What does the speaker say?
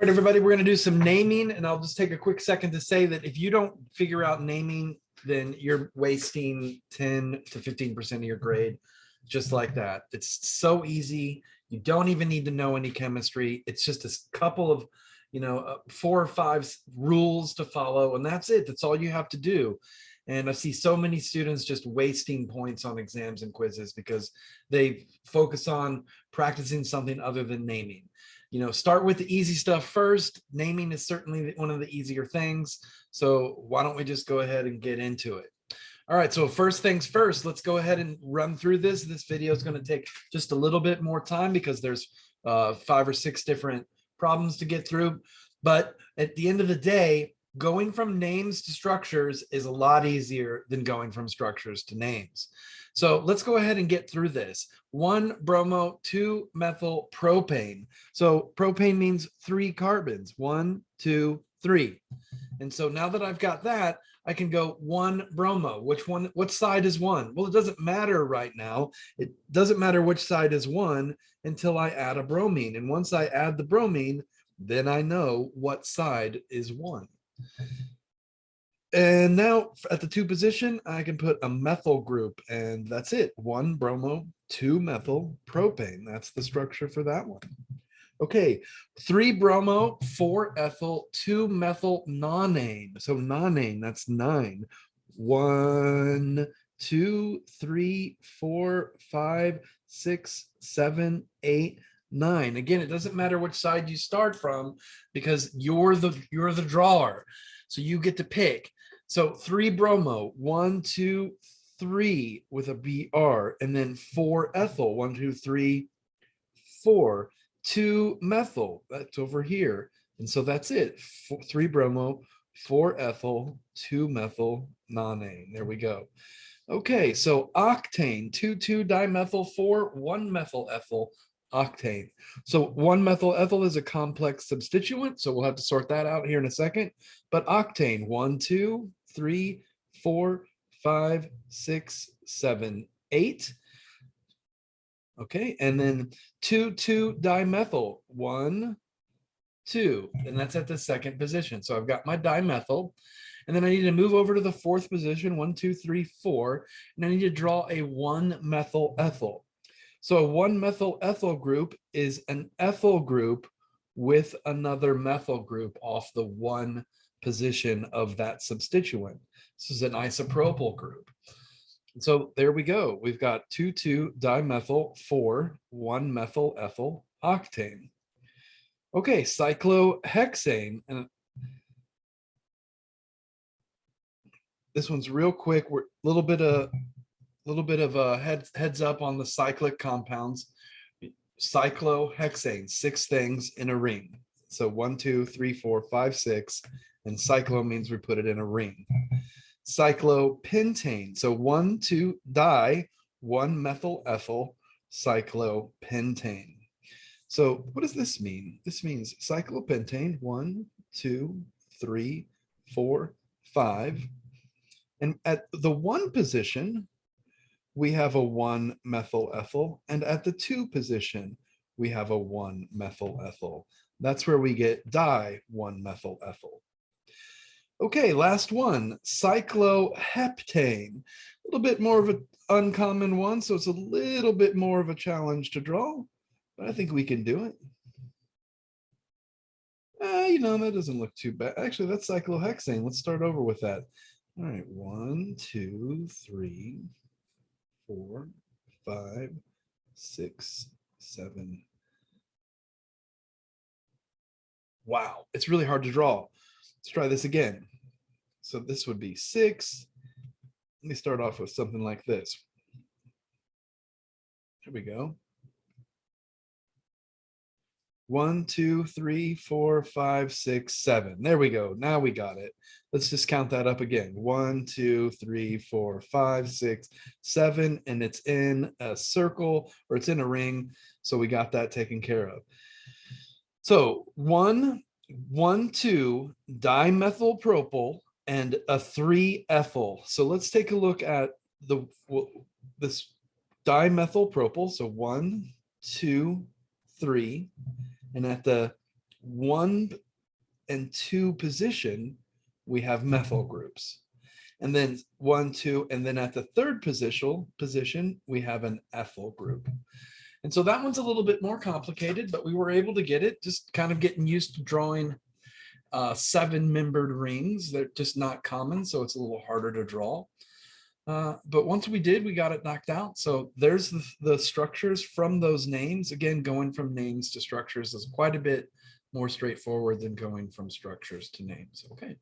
All right, everybody, we're going to do some naming, and I'll just take a quick second to say that if you don't figure out naming, then you're wasting 10 to 15% of your grade, just like that. It's so easy. You don't even need to know any chemistry. It's just a couple of, 4 or 5 rules to follow, and that's it. That's all you have to do. And I see so many students just wasting points on exams and quizzes because they focus on practicing something other than naming. Start with the easy stuff first. Naming is certainly one of the easier things. So why don't we just go ahead and get into it? All right, so first things first, let's go ahead and run through this. This video is going to take just a little bit more time because there's 5 or 6 different problems to get through. But at the end of the day, going from names to structures is a lot easier than going from structures to names. So let's go ahead and get through this. 1-bromo, 2-methyl propane. So propane means 3 carbons, 1, 2, 3. And so now that I've got that, I can go 1-bromo. What side is 1? Well, it doesn't matter right now. It doesn't matter which side is 1 until I add a bromine. And once I add the bromine, then I know what side is 1. And now at the 2 position, I can put a methyl group, and that's it. 1-bromo, 2-methyl propane. That's the structure for that one. Okay, 3-bromo, 4-ethyl, 2-methyl nonane. So nonane, that's 9. 1, 2, 3, 4, 5, 6, 7, 8, 9. Again, it doesn't matter which side you start from because you're the drawer. So you get to pick. So 3-bromo, 1, 2, 3 with a BR, and then 4-ethyl, 1, 2, 3, 4. 2-methyl, that's over here. And so that's it. 3-bromo, 4-ethyl, 2-methyl nonane. There we go. Okay, so octane, 2,2-dimethyl, 4, 1-methyl ethyl, octane. So 1-methyl ethyl is a complex substituent, so we'll have to sort that out here in a second. But octane, 1, 2, 3, 4, 5, 6, 7, 8. Okay, and then 2,2-dimethyl, 1, 2, and that's at the second position. So I've got my dimethyl, and then I need to move over to the 4th position, 1, 2, 3, 4, and I need to draw a 1-methyl ethyl. So a 1-methyl ethyl group is an ethyl group with another methyl group off the 1 position of that substituent. This is an isopropyl group. So there we go. We've got 2,2-dimethyl, 4, 1-methyl ethyl, octane. Okay, cyclohexane. And this one's real quick. We're a little bit of a heads up on the cyclic compounds. Cyclohexane, 6 things in a ring. So 1, 2, 3, 4, 5, 6, and cyclo means we put it in a ring. Cyclopentane, so 1, 2 di, 1-methyl ethyl, cyclopentane. So what does this mean? This means cyclopentane, 1, 2, 3, 4, 5. And at the 1 position, we have a 1-methyl ethyl, and at the 2 position, we have a 1-methyl ethyl. That's where we get di-1-methyl ethyl. Okay, last one, cycloheptane. A little bit more of an uncommon one, so it's a little bit more of a challenge to draw, but I think we can do it. That doesn't look too bad. Actually, that's cyclohexane. Let's start over with that. All right, 1, 2, 3, 4, 5, 6, 7. Wow, it's really hard to draw. Let's try this again. So this would be 6. Let me start off with something like this. Here we go. 1, 2, 3, 4, 5, 6, 7. There we go. Now we got it. Let's just count that up again. 1, 2, 3, 4, 5, 6, 7, and it's in a circle or it's in a ring. So we got that taken care of. So 1, 2 dimethyl propyl and a 3-ethyl. So let's take a look at this dimethyl propyl. So 1, 2, 3, and at the 1 and 2 position, we have methyl groups. And then 1, 2, and then at the third position, we have an ethyl group. And so that one's a little bit more complicated, but we were able to get it, just kind of getting used to drawing 7-membered rings. They're just not common, so it's a little harder to draw. But once we did, we got it knocked out. So there's the structures from those names. Again, going from names to structures is quite a bit more straightforward than going from structures to names. Okay.